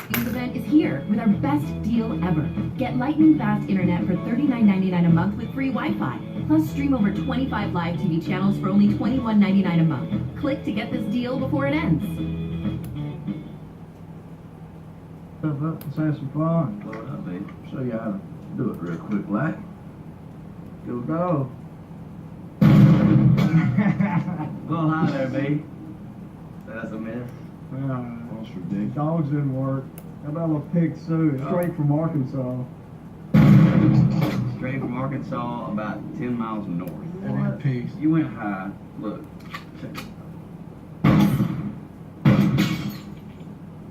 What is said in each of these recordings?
This event is here with our best deal ever. Get lightning fast internet for $39.99 a month with free Wi-Fi. Plus stream over 25 live TV channels for only $21.99 a month. Click to get this deal before it ends. Let's have some fun. Blow it up, babe. Show you how to Do it real quick, like. go. Well, hi there, babe. That's a mess. That's ridiculous. Dogs didn't work. How about a little pig soup? Straight from Arkansas. Straight from Arkansas, about 10 miles north. And then pigs. You went high. Look. Check it.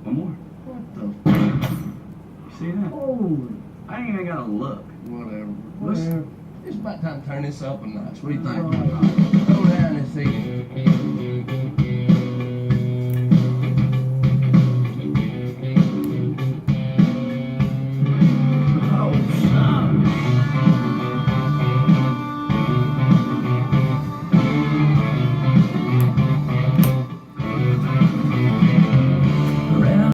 One more. What You see that? the? Holy. I ain't even got to look. Whatever. Well, It's about time to turn this up a notch. What do you think? Right. Go down and see.